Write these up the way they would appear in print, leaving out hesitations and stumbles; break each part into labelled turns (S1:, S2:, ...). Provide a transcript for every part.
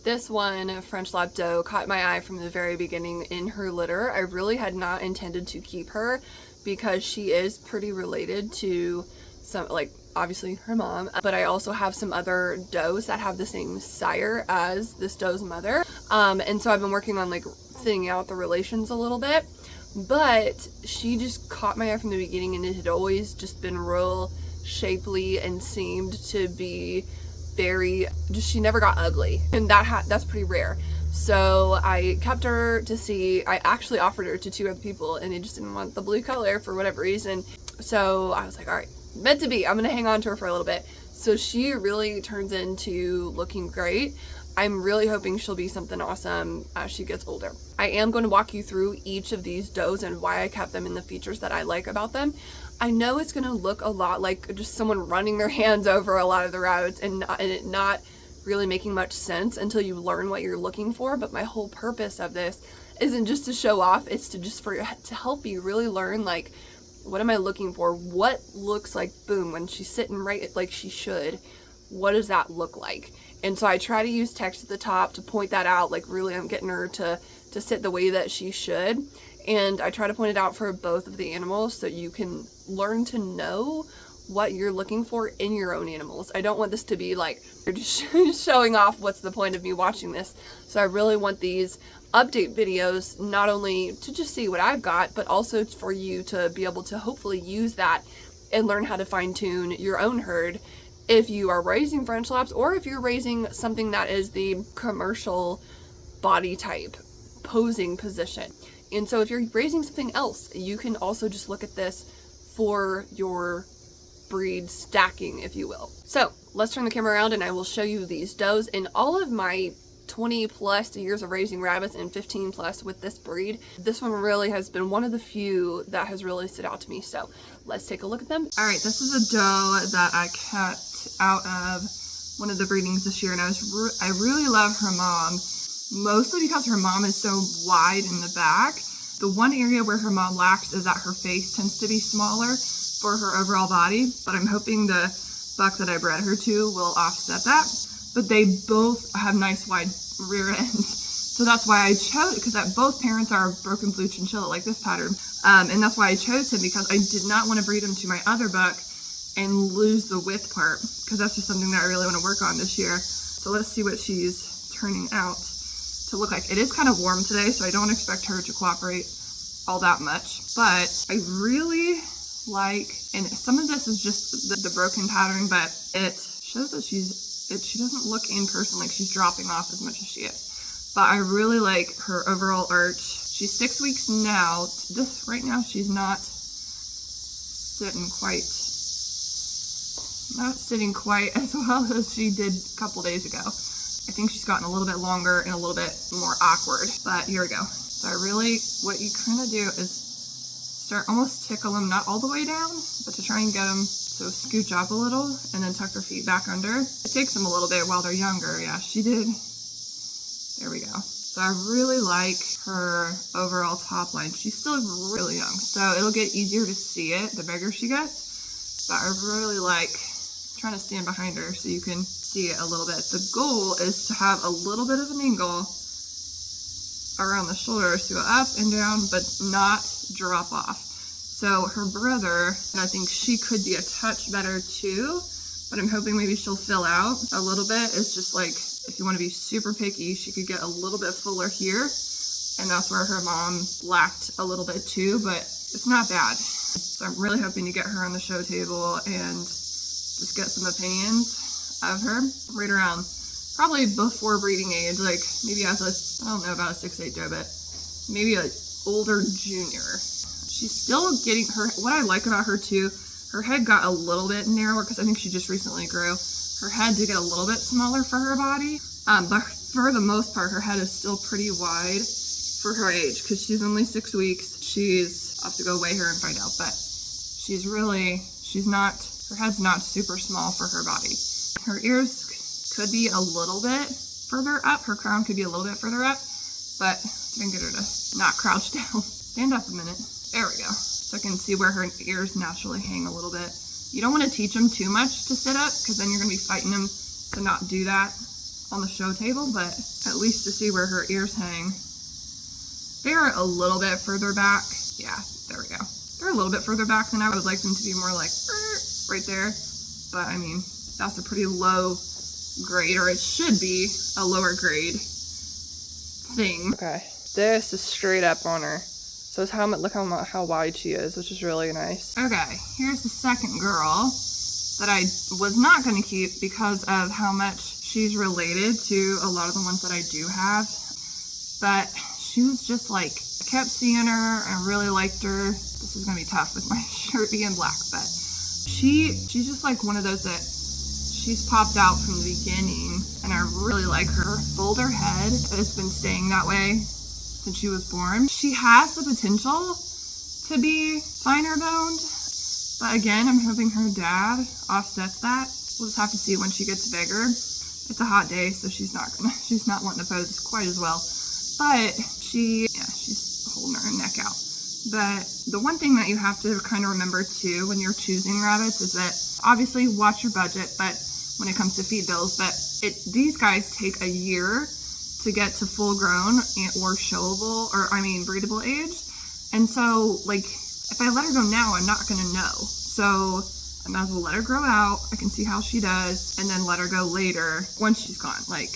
S1: This one, French Lop doe, caught my eye from the very beginning in her litter. I really had not intended to keep her because she is pretty related to some, like, obviously her mom, but I also have some other does that have the same sire as this doe's mother. And so I've been working on like thinning out the relations a little bit, but she just caught my eye from the beginning, and it had always just been real shapely and seemed to be very, just, she never got ugly, and that's pretty rare. So I kept her to see. I actually offered her to 2 other people, and they just didn't want the blue color for whatever reason. So I was like, all right, meant to be, I'm gonna hang on to her for a little bit. So she really turns into looking great. I'm really hoping she'll be something awesome as she gets older. I am going to walk you through each of these does and why I kept them and the features that I like about them. I know it's going to look a lot like just someone running their hands over a lot of the rabbits and it not really making much sense until you learn what you're looking for. But my whole purpose of this isn't just to show off, it's to just to help you really learn, like, what am I looking for? What looks like boom when she's sitting right like she should? What does that look like? And so I try to use text at the top to point that out, like really I'm getting her to sit the way that she should. And I try to point it out for both of the animals so you can learn to know what you're looking for in your own animals. I don't want this to be like you're just showing off. What's the point of me watching this? So I really want these update videos not only to just see what I've got, but also for you to be able to hopefully use that and learn how to fine tune your own herd if you are raising French Lops, or if you're raising something that is the commercial body type posing position. And so if you're raising something else, you can also just look at this for your breed stacking, if you will. So let's turn the camera around and I will show you these does. In all of my 20 plus years of raising rabbits and 15 plus with this breed, this one really has been one of the few that has really stood out to me. So let's take a look at them. All right, this is a doe that I kept out of one of the breedings this year, and I really love her mom, mostly because her mom is so wide in the back. The one area where her mom lacks is that her face tends to be smaller for her overall body, but I'm hoping the buck that I bred her to will offset that. But they both have nice wide rear ends. So that's why I chose, because both parents are broken blue chinchilla, like this pattern. And that's why I chose him, because I did not want to breed him to my other buck and lose the width part, because that's just something that I really want to work on this year. So let's see what she's turning out to look like. It is kind of warm today, so I don't expect her to cooperate all that much. But I really like, and some of this is just the broken pattern, but it shows that she doesn't look in person like she's dropping off as much as she is. But I really like her overall arch. She's 6 weeks now. Right now she's not sitting quite as well as she did a couple days ago. I think she's gotten a little bit longer and a little bit more awkward, but here we go. So what you kind of do is start almost tickle them, not all the way down, but to try and get them to scooch up a little and then tuck their feet back under. It takes them a little bit while they're younger. Yeah, she did. There we go. So I really like her overall top line. She's still really young, so it'll get easier to see it the bigger she gets. But I really like trying to stand behind her so you can see it a little bit. The goal is to have a little bit of an angle around the shoulders to go up and down, but not drop off. So her brother, and I think she could be a touch better too, but I'm hoping maybe she'll fill out a little bit. It's just like, if you want to be super picky, she could get a little bit fuller here, and that's where her mom lacked a little bit too, but it's not bad. So I'm really hoping to get her on the show table and just get some opinions of her right around probably before breeding age, like maybe as I don't know about a 6'8" doe, but maybe an older junior. She's still getting what I like about her too, her head got a little bit narrower because I think she just recently grew. Her head did get a little bit smaller for her body, but for the most part, her head is still pretty wide for her age because she's only 6 weeks. I'll have to go weigh her and find out, but her head's not super small for her body. Her ears could be a little bit further up. Her crown could be a little bit further up, but I can get her to not crouch down. Stand up a minute. There we go. So I can see where her ears naturally hang a little bit. You don't want to teach them too much to sit up because then you're going to be fighting them to not do that on the show table, but at least to see where her ears hang. They're a little bit further back. Yeah, there we go. They're a little bit further back than I would like them to be, more like right there. But I mean, that's a pretty low grade, or it should be a lower grade thing. Okay, this is straight up on her. So it's look how wide she is, which is really nice. Okay, here's the second girl that I was not going to keep because of how much she's related to a lot of the ones that I do have. But she was just like, I kept seeing her, I really liked her. This is going to be tough with my shirt being black, but she's just like one of those that she's popped out from the beginning, and I really like her. Boulder head has been staying that way since she was born. She has the potential to be finer boned, but again, I'm hoping her dad offsets that. We'll just have to see when she gets bigger. It's a hot day, so she's not wanting to pose quite as well, but she's holding her neck out. But the one thing that you have to kind of remember too when you're choosing rabbits is that obviously watch your budget, but when it comes to feed bills, but these guys take a year to get to full grown or showable, or I mean breedable age. And so like if I let her go now, I'm not gonna know. So I might as well let her grow out. I can see how she does, and then let her go later once she's gone. Like,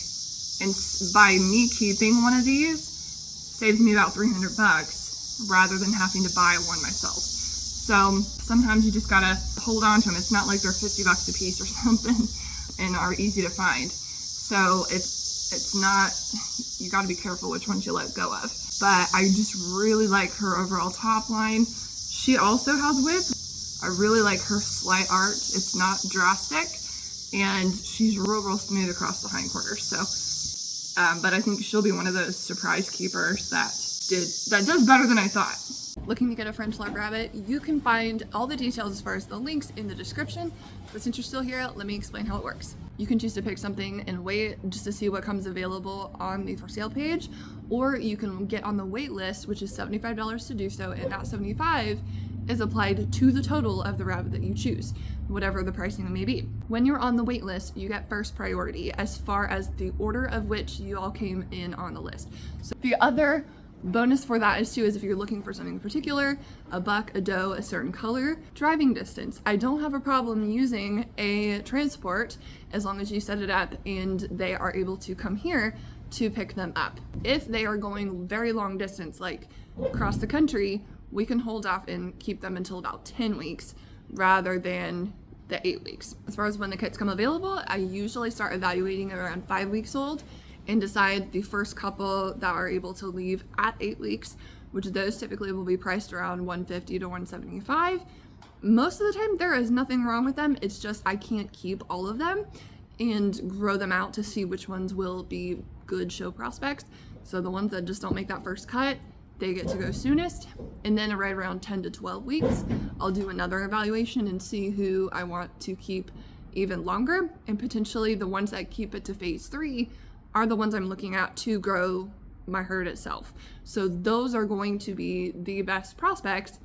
S1: and by me keeping one of these saves me about $300 rather than having to buy one myself. So sometimes you just gotta hold on to them. It's not like they're $50 a piece or something and are easy to find. So it's not, you gotta be careful which ones you let go of. But I just really like her overall top line. She also has width. I really like her slight arch. It's not drastic, and she's real smooth across the hindquarters. So, but I think she'll be one of those surprise keepers that does better than I thought. Looking to get a French Lop rabbit, you can find all the details as far as the links in the description. But since you're still here, let me explain how it works. You can choose to pick something and wait just to see what comes available on the for sale page, or you can get on the wait list, which is $75 to do so, and that $75 is applied to the total of the rabbit that you choose, whatever the pricing may be. When you're on the wait list, you get first priority as far as the order of which you all came in on the list. So the other bonus for that is if you're looking for something in particular, a buck, a doe, a certain color, driving distance. I don't have a problem using a transport as long as you set it up and they are able to come here to pick them up. If they are going very long distance, like across the country, we can hold off and keep them until about 10 weeks rather than the 8 weeks. As far as when the kits come available, I usually start evaluating around 5 weeks old and decide the first couple that are able to leave at 8 weeks, which those typically will be priced around $150 to $175. Most of the time there is nothing wrong with them. It's just I can't keep all of them and grow them out to see which ones will be good show prospects. So the ones that just don't make that first cut, they get to go soonest. And then right around 10 to 12 weeks, I'll do another evaluation and see who I want to keep even longer. And potentially the ones that keep it to phase 3 are the ones I'm looking at to grow my herd itself. So those are going to be the best prospects,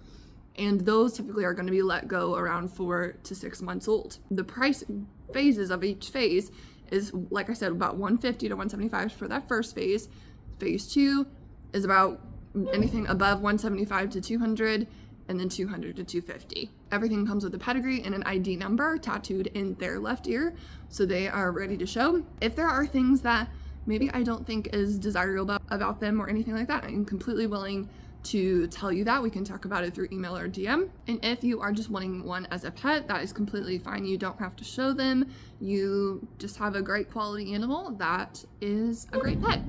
S1: and those typically are going to be let go around 4 to 6 months old. The price phases of each phase is, like I said, about $150 to $175 for that first phase. Phase 2 is about anything above $175 to $200, and then $200 to $250. Everything comes with a pedigree and an ID number tattooed in their left ear, so they are ready to show. If there are things that maybe I don't think is desirable about them or anything like that, I'm completely willing to tell you that. We can talk about it through email or DM. And if you are just wanting one as a pet, that is completely fine. You don't have to show them. You just have a great quality animal that is a great pet.